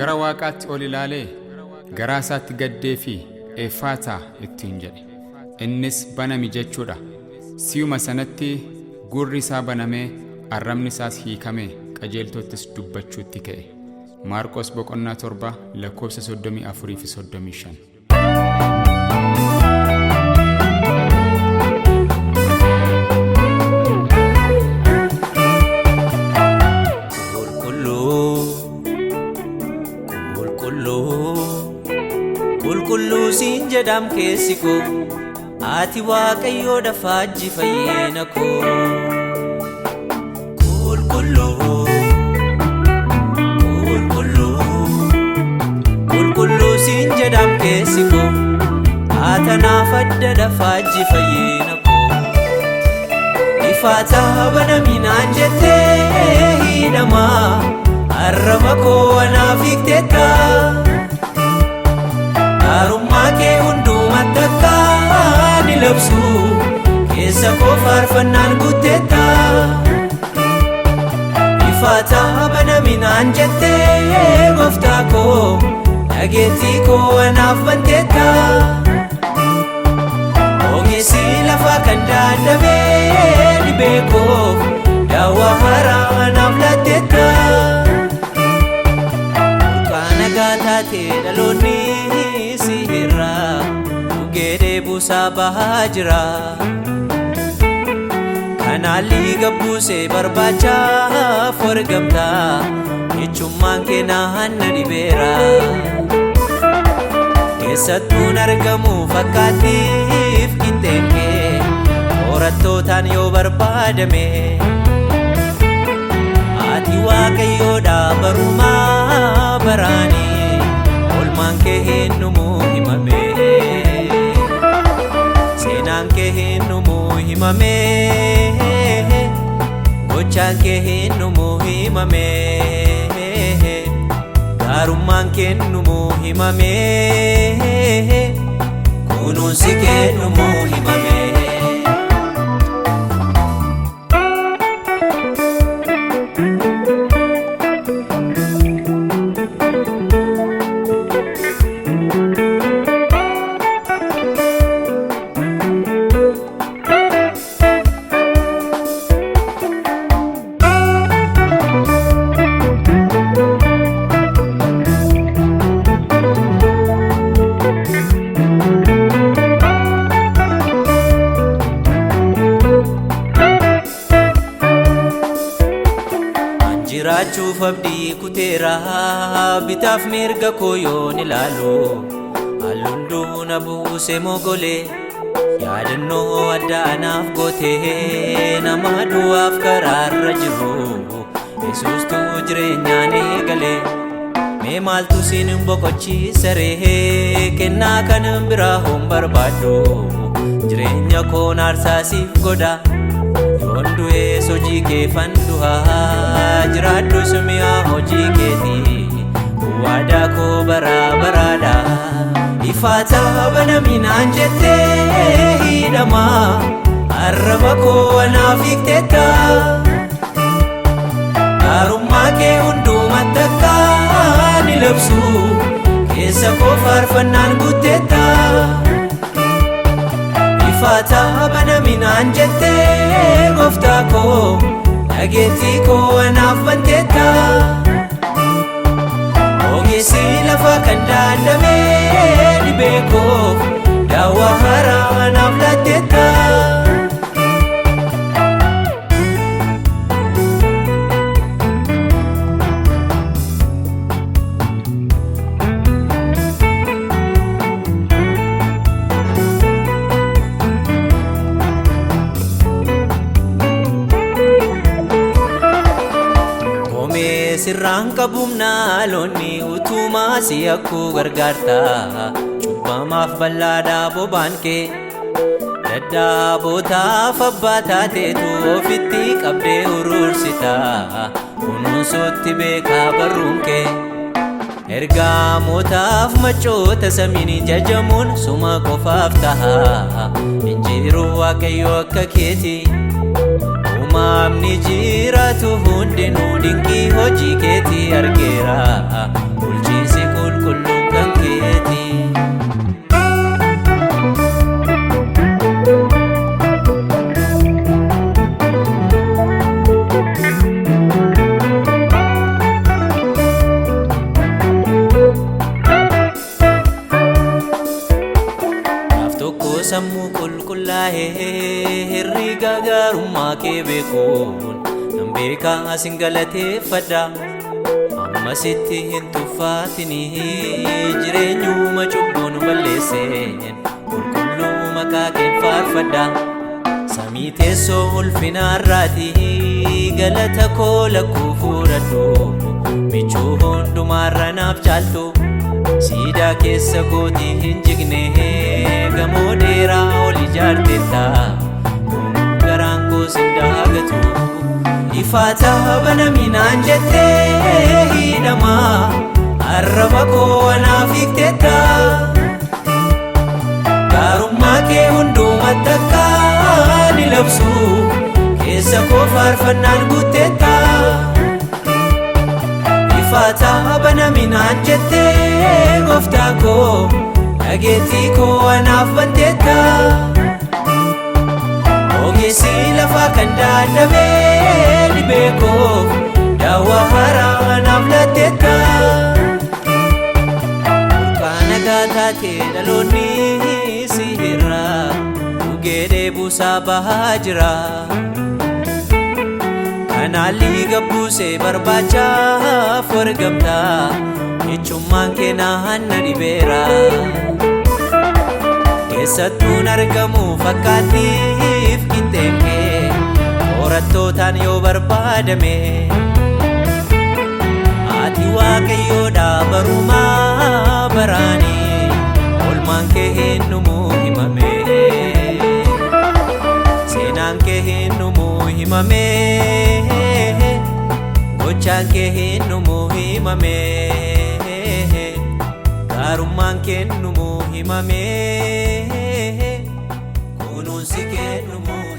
gara waaqaatti ol ilaalee garaa isaatti gaddee fi Ifaataa ittiin jedhe. Innis banami jechuudha. Siyuma sanatti gurri isaa banamee arrabni isaas hiikamee qajeeltottis dubbachuutti ka'e. Maarqos boqonnaa 7 lakkoofsa 34 fi 35. Kullu siin jedham keessi koo ati waaqayyoo dafaaji fayyeena koo. Kullu siin jedham keessi koo atanaaf adda dafaaji fayyeena koo. Ifaataa banaminaan jettee hidhamaa arraba koo anaaf hiikteetta. Arummaa kee hundumatti akka ni labsu keessa koo faarfannaan guuteetta. Ifaataa banaminaan jettee gooftaa koo dhageettii koo anaaf banteetta. Ogeessi lafaa kan dadhabee dhibee koo daawwaa haaraa anaaf laatteetta. Burqaa taatee dhaloonni Gede busa bahajira kanali gabuse barbacha forgamta echumman kena hanna dibera kesatun argamu fakkatif kitenge orattotan yo barbadame ati waaqayyo da baruma barani olman ke hinnumu himame ke hinnumu himame gochaan kee hinnumu himame gaarummaan kee hinnumu himame kunuunsi kee hinnumu himame. Jiraachuu fabdii kuteera bitaaf mirga koyoon ilaalu hallunduu na buuse mogole yaadannoo adda anaaf goote nama du'aaf karaarra jiru Yesuustu jireenyaan eegale. Mee maaltu siin boqochiisa ree kennaa kan biraa hin barbaadu jireenya koon aarsaasiif godha. Yondu'e hojii kee fanduhaa jiraadhu sumiyaa hojii keetii waadaa koo baraa baraadha. Ifaataa banaminaan jettee hidhamaa arraba koo anaaf hiikteetta. Arummaa kee hundumatti akka ni labsu keessa koo faarfannaan guuteetta. Ifaataa banaminaan jettee gooftaa koo dhageettii koo anaaf banteetta. Ogeessi lafaa kan dadhabee dhibee koo daawwaa haaraa anaaf laatteetta. Sirraan qabumna loonni utumaa si akkuu gargaarta cubbamaaf bal'aadhaa bobaan kee daddaabotaaf abbaa taateetu ofitti qabdee uruursita kunuunsootti beekaa barruun kee ergamootaaf machoota samiin jajamuun suma qofaaf taha injiruu waaqayyo akka keeti. Maamni jiraatu hundinuu dinqii hojii keetii argeera bulchi kee beekuun nan beekaa asin galateeffadha. Amma sitti hin tuffaatinii jireenyuma cubbuun balleesseen qulqulluu maqaa keen faarfadha. Samii teessoo ulfinaarraatii galata koo lakkuu fudhadhu. Michuu hundumaarra naaf caaltu siidaa keessa gootii hin jigne gamoo dheeraa ol ijaarteetta garaan koo sin daagatu. Ifaataa banaminaan jettee hidhamaa arraba koo anaaf hiikteetta. Gaarummaa kee hundumatti akka ni labsu keessa koo faarfannaan guutteetta. Ifaataa banaminaan jettee gooftaa koo dhageettii koo anaaf banteetta. Ogeessi lafaa kan dadhabee dhibee koo daawwaa haaraa anaaf laatteetta. Burqaana gaataatee dhaloonni si irraa dhugee dheebuusaa bahaa jira. Kanaalli gabbuusee barbaachaaf wargamta ijummaan kee naanna dhibeera. Keessattuun argamu fakkaattiif qixxeen kee qorattootaan yoo barbaadame. Ati Waaqayyoodha barumaa baraanii oolmaan kee hinnumuu himame. Seenaan kee hinnumuu himame. Gochaan kee hinnumuu himame. Gaarummaan kee hinnumuu himame. Kunuunsi kee hinnumuu